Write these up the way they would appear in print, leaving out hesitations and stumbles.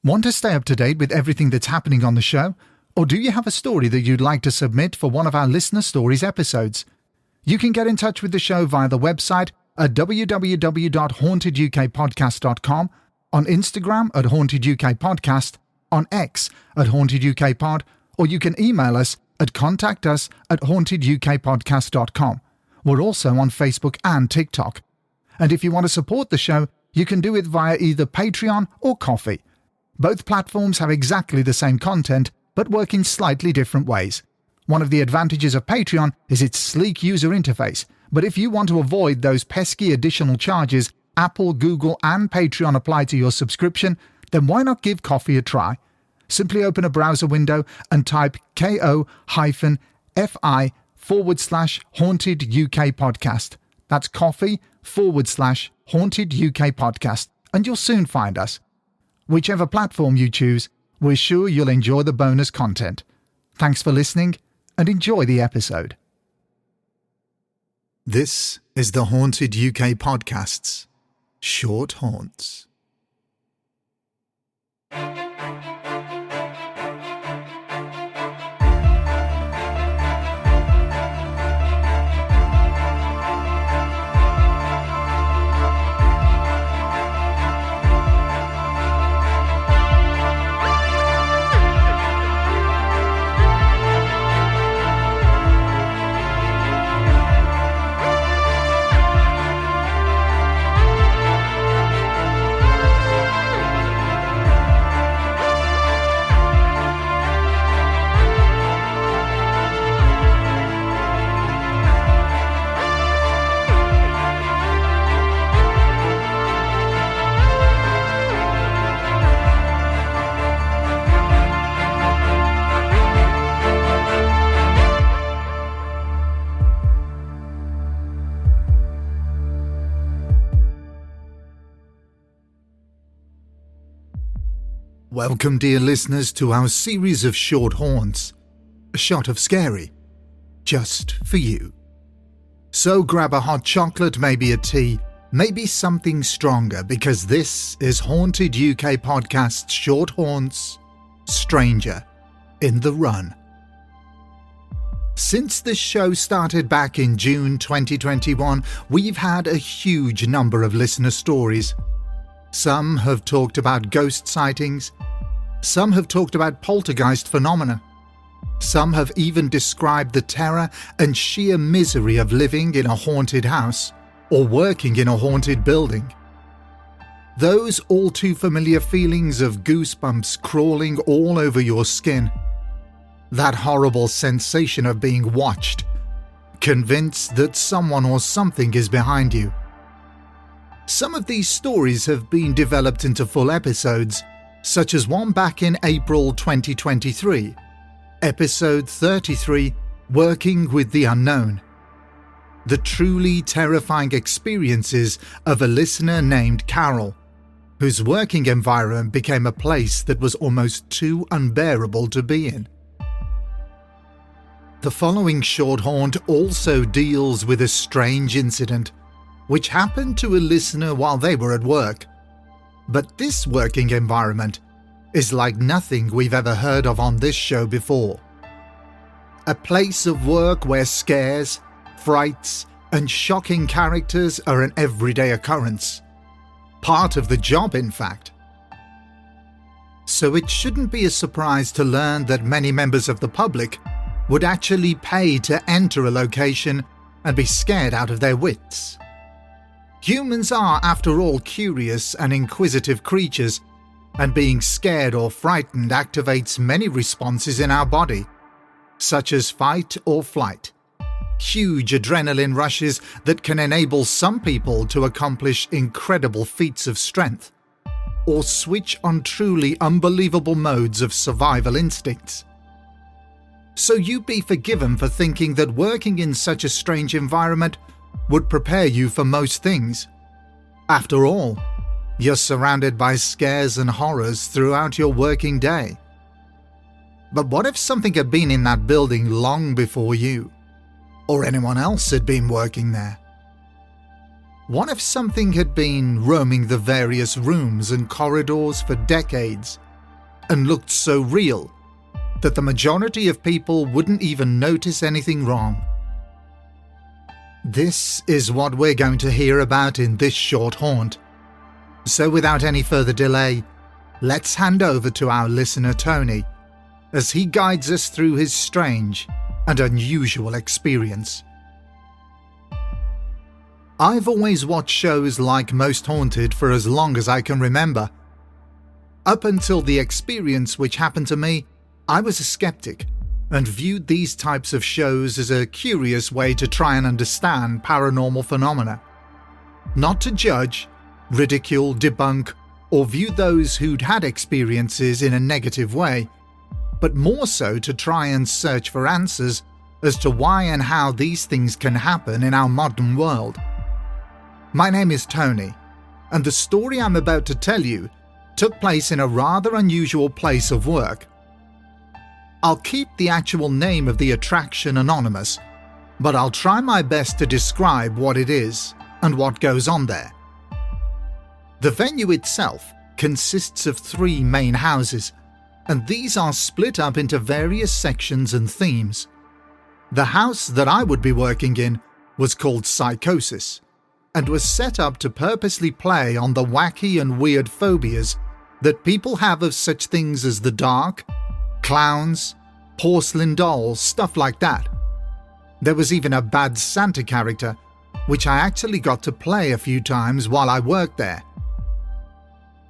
Want to stay up to date with everything that's happening on the show? Or do you have a story that you'd like to submit for one of our Listener Stories episodes? You can get in touch with the show via the website at www.hauntedukpodcast.com, on Instagram at hauntedukpodcast, on X at hauntedukpod, or you can email us at contactus@hauntedukpodcast.com. We're also on Facebook and TikTok. And if you want to support the show, you can do it via either Patreon or Ko-fi. Both platforms have exactly the same content, but work in slightly different ways. One of the advantages of Patreon is its sleek user interface, but if you want to avoid those pesky additional charges Apple, Google, and Patreon apply to your subscription, then why not give Ko-fi a try? Simply open a browser window and type ko-fi/Haunted UK Podcast. That's Ko-fi/Haunted UK Podcast, and you'll soon find us. Whichever platform you choose, we're sure you'll enjoy the bonus content. Thanks for listening, and enjoy the episode. This is the Haunted UK Podcast's Short Haunts. Welcome, dear listeners, to our series of short haunts. A shot of scary, just for you. So grab a hot chocolate, maybe a tea, maybe something stronger, because this is Haunted UK Podcast's Short Haunts, Stranger in the Run. Since this show started back in June 2021, we've had a huge number of listener stories. Some have talked about ghost sightings. Some have talked about poltergeist phenomena. Some have even described the terror and sheer misery of living in a haunted house or working in a haunted building. Those all too familiar feelings of goosebumps crawling all over your skin. That horrible sensation of being watched, convinced that someone or something is behind you. Some of these stories have been developed into full episodes, such as one back in April 2023, episode 33, Working with the Unknown. The truly terrifying experiences of a listener named Carol, whose working environment became a place that was almost too unbearable to be in. The following short haunt also deals with a strange incident which happened to a listener while they were at work. But this working environment is like nothing we've ever heard of on this show before. A place of work where scares, frights, and shocking characters are an everyday occurrence. Part of the job, in fact. So it shouldn't be a surprise to learn that many members of the public would actually pay to enter a location and be scared out of their wits. Humans are, after all, curious and inquisitive creatures, and being scared or frightened activates many responses in our body, such as fight or flight, huge adrenaline rushes that can enable some people to accomplish incredible feats of strength, or switch on truly unbelievable modes of survival instincts. So you'd be forgiven for thinking that working in such a strange environment would prepare you for most things. After all, you're surrounded by scares and horrors throughout your working day. But what if something had been in that building long before you, or anyone else had been working there? What if something had been roaming the various rooms and corridors for decades, and looked so real that the majority of people wouldn't even notice anything wrong. This is what we're going to hear about in this short haunt. So without any further delay, let's hand over to our listener Tony as he guides us through his strange and unusual experience. I've always watched shows like Most Haunted for as long as I can remember. Up until the experience which happened to me, I was a skeptic and viewed these types of shows as a curious way to try and understand paranormal phenomena. Not to judge, ridicule, debunk, or view those who'd had experiences in a negative way, but more so to try and search for answers as to why and how these things can happen in our modern world. My name is Tony, and the story I'm about to tell you took place in a rather unusual place of work. I'll keep the actual name of the attraction anonymous, but I'll try my best to describe what it is and what goes on there. The venue itself consists of 3 main houses, and these are split up into various sections and themes. The house that I would be working in was called Psychosis, and was set up to purposely play on the wacky and weird phobias that people have of such things as the dark, clowns, porcelain dolls, stuff like that. There was even a bad Santa character, which I actually got to play a few times while I worked there.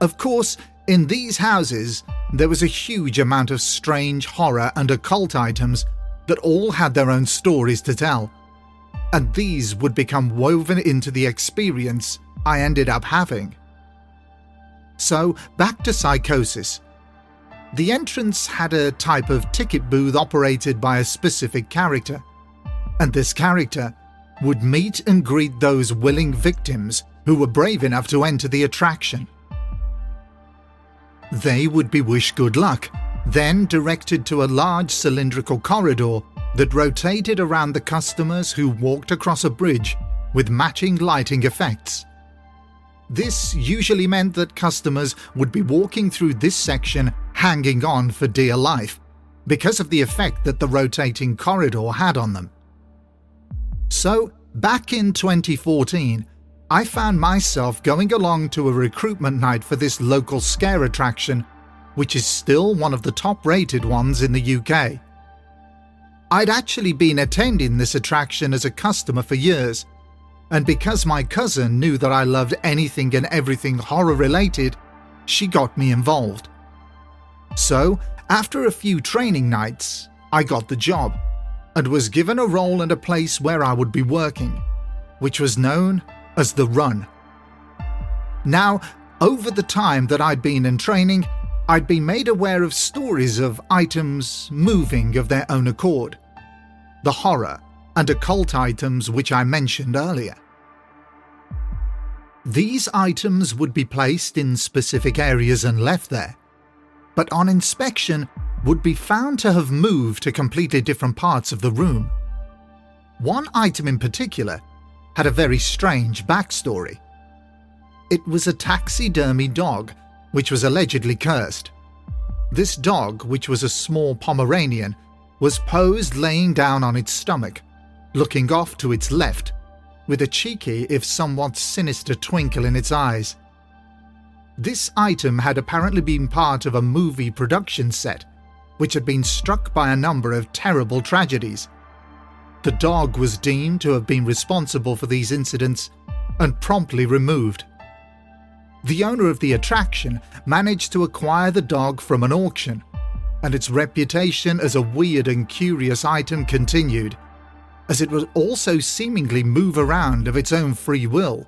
Of course, in these houses, there was a huge amount of strange horror and occult items that all had their own stories to tell, and these would become woven into the experience I ended up having. So, back to Psychosis. The entrance had a type of ticket booth operated by a specific character, and this character would meet and greet those willing victims who were brave enough to enter the attraction. They would be wished good luck, then directed to a large cylindrical corridor that rotated around the customers who walked across a bridge with matching lighting effects. This usually meant that customers would be walking through this section hanging on for dear life because of the effect that the rotating corridor had on them. So, back in 2014, I found myself going along to a recruitment night for this local scare attraction, which is still one of the top-rated ones in the UK. I'd actually been attending this attraction as a customer for years, and because my cousin knew that I loved anything and everything horror-related, she got me involved. So, after a few training nights, I got the job, and was given a role and a place where I would be working, which was known as the Run. Now, over the time that I'd been in training, I'd been made aware of stories of items moving of their own accord, the horror and occult items which I mentioned earlier. These items would be placed in specific areas and left there, but on inspection would be found to have moved to completely different parts of the room. One item in particular had a very strange backstory. It was a taxidermy dog which was allegedly cursed. This dog, which was a small Pomeranian, was posed laying down on its stomach, looking off to its left, with a cheeky if somewhat sinister twinkle in its eyes. This item had apparently been part of a movie production set, which had been struck by a number of terrible tragedies. The dog was deemed to have been responsible for these incidents and promptly removed. The owner of the attraction managed to acquire the dog from an auction, and its reputation as a weird and curious item continued, as it would also seemingly move around of its own free will.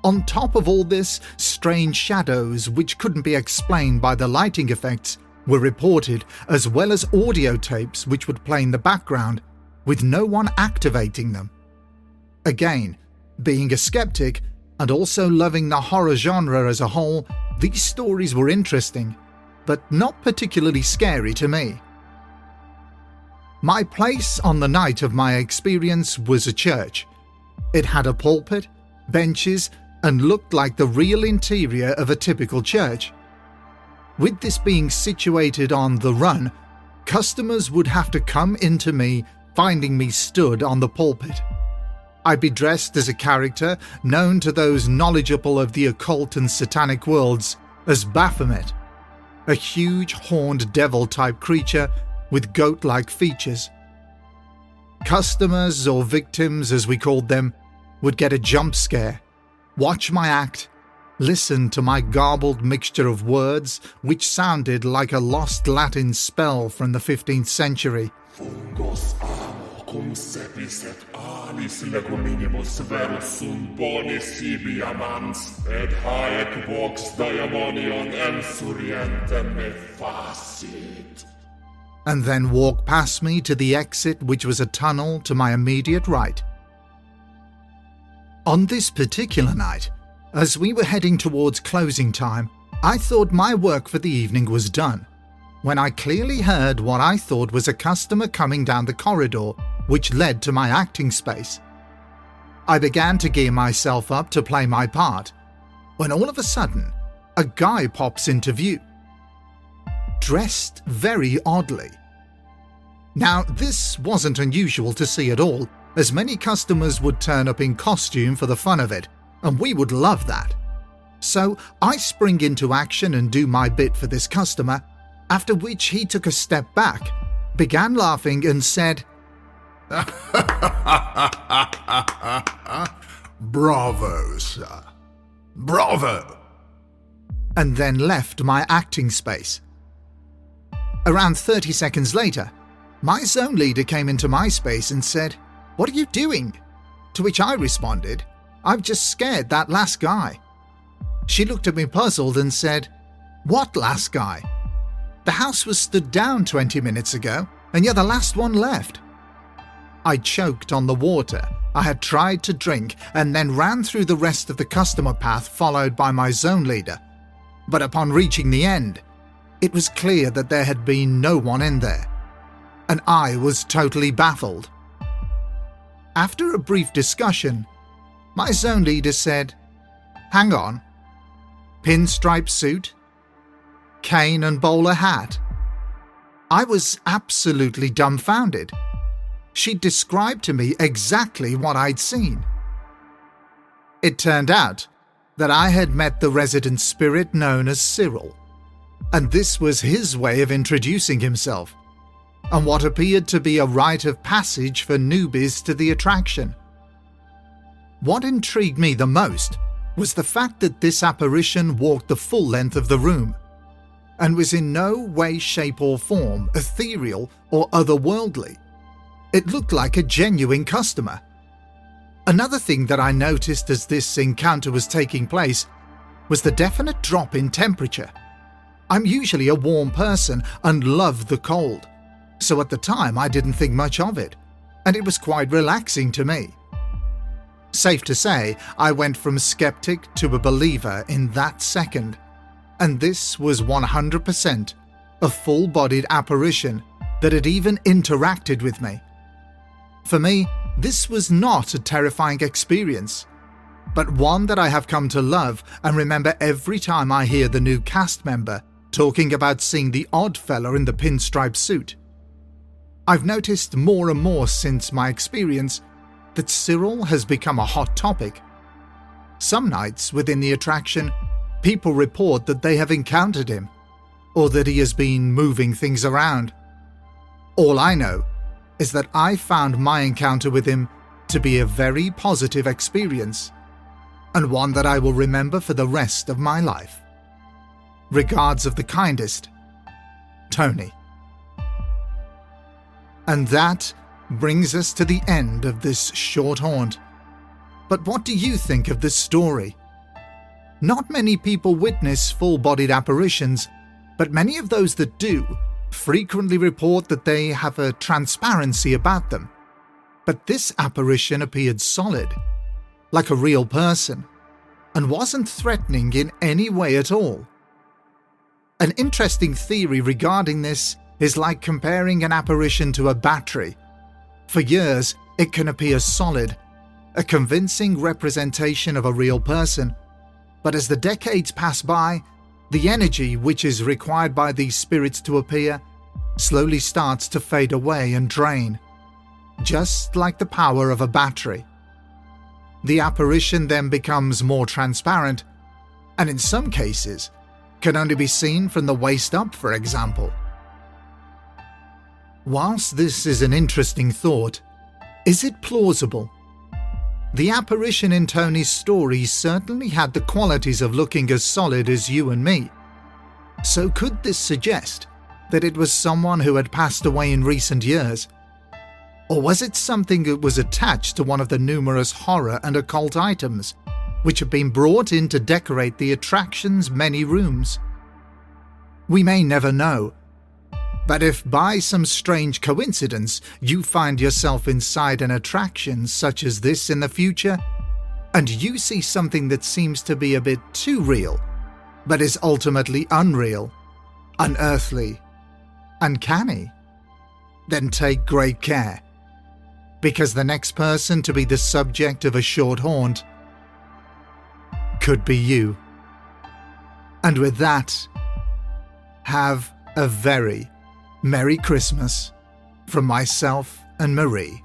On top of all this, strange shadows which couldn't be explained by the lighting effects were reported, as well as audio tapes which would play in the background, with no one activating them. Again, being a skeptic and also loving the horror genre as a whole, these stories were interesting, but not particularly scary to me. My place on the night of my experience was a church. It had a pulpit, benches, and looked like the real interior of a typical church. With this being situated on the run, customers would have to come into me, finding me stood on the pulpit. I'd be dressed as a character known to those knowledgeable of the occult and satanic worlds as Baphomet, a huge horned devil-type creature with goat-like features. Customers, or victims as we called them, would get a jump scare, watch my act, listen to my garbled mixture of words which sounded like a lost Latin spell from the 15th century. Fungos amo cum sepiset alis leguminimus verus sunt bonis ibiamans, et haec vox diamonion ensurientem me facit. And then walk past me to the exit, which was a tunnel to my immediate right. On this particular night, as we were heading towards closing time, I thought my work for the evening was done, when I clearly heard what I thought was a customer coming down the corridor which led to my acting space. I began to gear myself up to play my part, when all of a sudden, a guy pops into view, dressed very oddly. Now, this wasn't unusual to see at all, as many customers would turn up in costume for the fun of it, and we would love that. So I spring into action and do my bit for this customer, after which he took a step back, began laughing and said, "Bravo, sir. Bravo!" and then left my acting space. Around 30 seconds later, my zone leader came into my space and said, "What are you doing?" To which I responded, "I've just scared that last guy." She looked at me puzzled and said, "What last guy? The house was stood down 20 minutes ago, and you're the last one left." I choked on the water I had tried to drink and then ran through the rest of the customer path followed by my zone leader. But upon reaching the end, it was clear that there had been no one in there, and I was totally baffled. After a brief discussion, my zone leader said, "Hang on. Pinstripe suit? Cane and bowler hat?" I was absolutely dumbfounded. She described to me exactly what I'd seen. It turned out that I had met the resident spirit known as Cyril, and this was his way of introducing himself, and what appeared to be a rite of passage for newbies to the attraction. What intrigued me the most was the fact that this apparition walked the full length of the room, and was in no way, shape or form ethereal or otherworldly. It looked like a genuine customer. Another thing that I noticed as this encounter was taking place was the definite drop in temperature. I'm usually a warm person and love the cold, so at the time I didn't think much of it, and it was quite relaxing to me. Safe to say, I went from skeptic to a believer in that second, and this was 100% a full-bodied apparition that had even interacted with me. For me, this was not a terrifying experience, but one that I have come to love and remember every time I hear the new cast member talking about seeing the odd fella in the pinstripe suit. I've noticed more and more since my experience that Cyril has become a hot topic. Some nights within the attraction, people report that they have encountered him, or that he has been moving things around. All I know is that I found my encounter with him to be a very positive experience, and one that I will remember for the rest of my life. Regards of the kindest, Tony. And that brings us to the end of this short haunt. But what do you think of this story? Not many people witness full-bodied apparitions, but many of those that do frequently report that they have a transparency about them. But this apparition appeared solid, like a real person, and wasn't threatening in any way at all. An interesting theory regarding this is like comparing an apparition to a battery. For years, it can appear solid, a convincing representation of a real person, but as the decades pass by, The energy which is required by these spirits to appear slowly starts to fade away and drain, just like the power of a battery. The apparition then becomes more transparent, and in some cases, can only be seen from the waist up, for example. Whilst this is an interesting thought, is it plausible? The apparition in Tony's story certainly had the qualities of looking as solid as you and me. So could this suggest that it was someone who had passed away in recent years? Or was it something that was attached to one of the numerous horror and occult items which have been brought in to decorate the attraction's many rooms? We may never know, but if by some strange coincidence you find yourself inside an attraction such as this in the future, and you see something that seems to be a bit too real, but is ultimately unreal, unearthly, uncanny, then take great care, because the next person to be the subject of a short haunt could be you. And with that, have a very Merry Christmas from myself and Marie.